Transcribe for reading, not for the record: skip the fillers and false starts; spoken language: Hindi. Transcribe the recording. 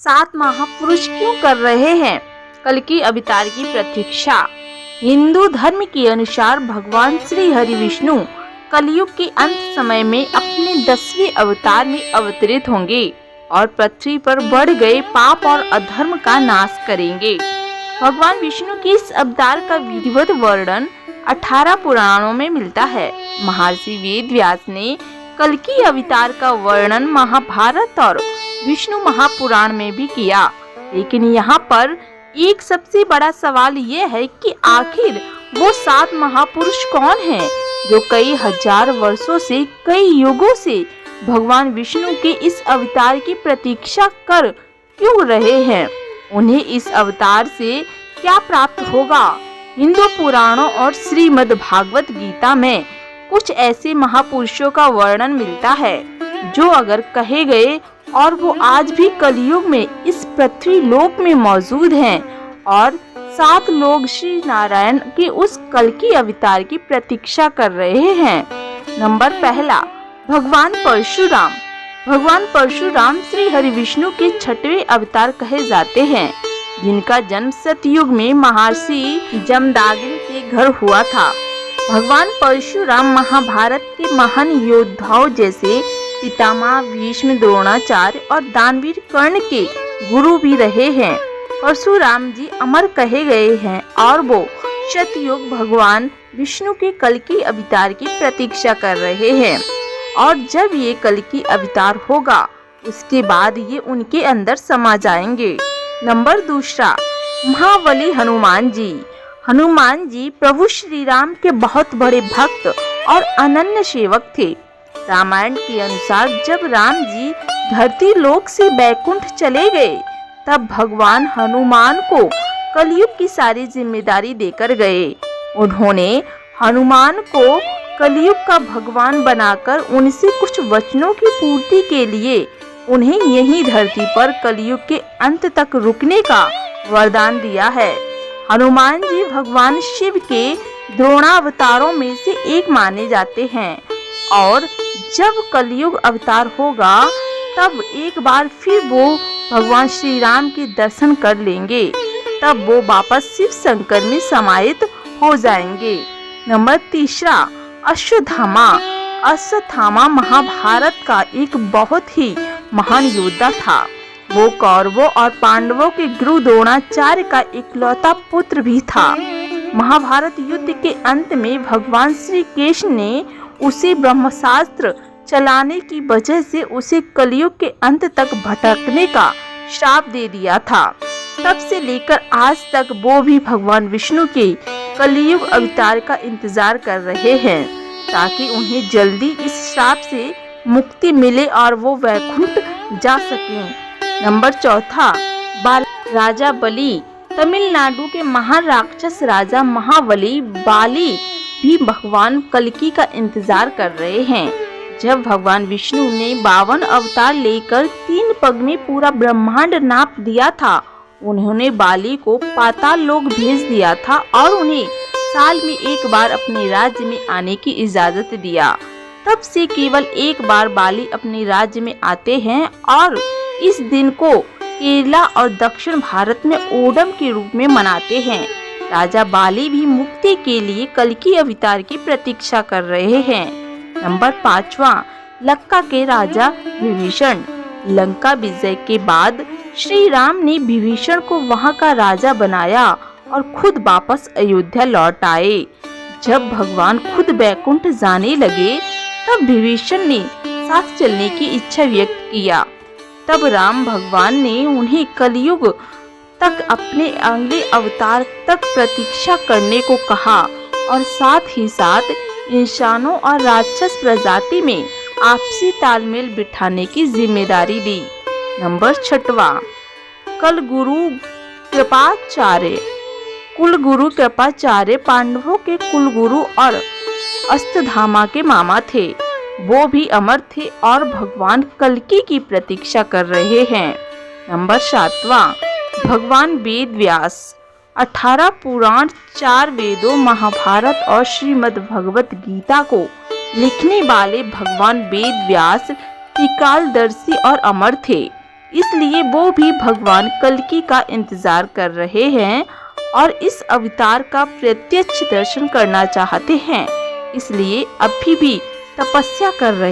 सात महापुरुष क्यों कर रहे हैं कल्कि अवतार की प्रतीक्षा? हिंदू धर्म के अनुसार भगवान श्री हरि विष्णु कलयुग के अंत समय में अपने 10वें अवतार में अवतरित होंगे और पृथ्वी पर बढ़ गए पाप और अधर्म का नाश करेंगे। भगवान विष्णु के इस अवतार का विधिवत वर्णन 18 पुराणों में मिलता है। महर्षि वेद व्यास ने कल्कि अवतार का वर्णन महाभारत और विष्णु महापुराण में भी किया। लेकिन यहाँ पर एक सबसे बड़ा सवाल ये है कि आखिर वो 7 महापुरुष कौन हैं जो कई हजार वर्षों से, कई युगों से भगवान विष्णु के इस अवतार की प्रतीक्षा कर क्यों रहे हैं? उन्हें इस अवतार से क्या प्राप्त होगा? हिंदू पुराणों और श्रीमद् भागवत गीता में कुछ ऐसे महापुरुषों का वर्णन मिलता है जो अगर कहे गए और वो आज भी कलयुग में इस पृथ्वी लोक में मौजूद हैं और 7 लोग श्री नारायण के उस कल्कि अवतार की प्रतीक्षा कर रहे हैं। नंबर 1, भगवान परशुराम। भगवान परशुराम श्री हरि विष्णु के 6वें अवतार कहे जाते हैं, जिनका जन्म सतयुग में महर्षि जमदाग्नि के घर हुआ था। भगवान परशुराम महाभारत के महान योद्धाओं जैसे पितामह भीष्म, द्रोणाचार्य और दानवीर कर्ण के गुरु भी रहे हैं। परशुराम जी अमर कहे गए हैं और वो सतयुग भगवान विष्णु के कल्कि अवतार की प्रतीक्षा कर रहे हैं। और जब ये कल्कि अवतार होगा उसके बाद ये उनके अंदर समा जाएंगे। नंबर 2, महाबली हनुमान जी। हनुमान जी प्रभु श्री राम के बहुत बड़े भक्त और अनन्य सेवक थे। रामायण के अनुसार जब राम जी धरती लोक से बैकुंठ चले गए तब भगवान हनुमान को कलयुग की सारी जिम्मेदारी देकर गए। उन्होंने हनुमान को कलयुग का भगवान बनाकर उनसे कुछ वचनों की पूर्ति के लिए उन्हें यही धरती पर कलयुग के अंत तक रुकने का वरदान दिया है। हनुमान जी भगवान शिव के द्रोणावतारों में से एक माने जाते हैं और जब कलयुग अवतार होगा तब एक बार फिर वो भगवान श्री राम के दर्शन कर लेंगे, तब वो वापस शिव शंकर में समाहित हो जाएंगे। नंबर 3, अश्वत्थामा। अश्वत्थामा महाभारत का एक बहुत ही महान योद्धा था। वो कौरवों और पांडवों के गुरु द्रोणाचार्य का इकलौता पुत्र भी था। महाभारत युद्ध के अंत में भगवान श्री कृष्ण ने उसे ब्रह्मास्त्र चलाने की वजह से उसे कलयुग के अंत तक भटकने का श्राप दे दिया था। तब से लेकर आज तक वो भी भगवान विष्णु के कलयुग अवतार का इंतजार कर रहे हैं ताकि उन्हें जल्दी इस श्राप से मुक्ति मिले और वो वैकुंठ जा सकें। नंबर 4, राजा बलि। तमिलनाडु के महान राक्षस राजा महाबली बाली भी भगवान कल्कि का इंतजार कर रहे हैं। जब भगवान विष्णु ने 52 अवतार लेकर 3 पग में पूरा ब्रह्मांड नाप दिया था, उन्होंने बाली को पाताल लोक भेज दिया था और उन्हें साल में एक बार अपने राज्य में आने की इजाजत दिया। तब से केवल एक बार बाली अपने राज्य में आते हैं और इस दिन को केरला और दक्षिण भारत में ओणम के रूप में मनाते हैं। राजा बाली भी मुक्ति के लिए कल्कि अवतार की प्रतीक्षा कर रहे हैं। नंबर 5, लंका के राजा विभीषण। लंका विजय के बाद श्री राम ने विभीषण को वहां का राजा बनाया और खुद वापस अयोध्या लौट आए। जब भगवान खुद बैकुंठ जाने लगे तब विभीषण ने साथ चलने की इच्छा व्यक्त किया। तब राम भगवान ने उन्हें कलयुग तक अपने अगले अवतार तक प्रतीक्षा करने को कहा और साथ ही साथ इंसानों और राक्षस प्रजाति में आपसी तालमेल बिठाने की जिम्मेदारी दी। नंबर 6, कुलगुरु कृपाचार्य। कुलगुरु कृपाचार्य पांडवों के कुलगुरु और अश्वत्थामा के मामा थे। वो भी अमर थे और भगवान कल्कि की प्रतीक्षा कर रहे हैं। नंबर 7, भगवान वेद व्यास। 18 पुराण, 4 वेदों, महाभारत और श्रीमद् भगवत गीता को लिखने वाले भगवान वेद व्यास त्रिकालदर्शी और अमर थे। इसलिए वो भी भगवान कल्कि का इंतजार कर रहे हैं और इस अवतार का प्रत्यक्ष दर्शन करना चाहते हैं। इसलिए अभी भी तपस्या कर रहे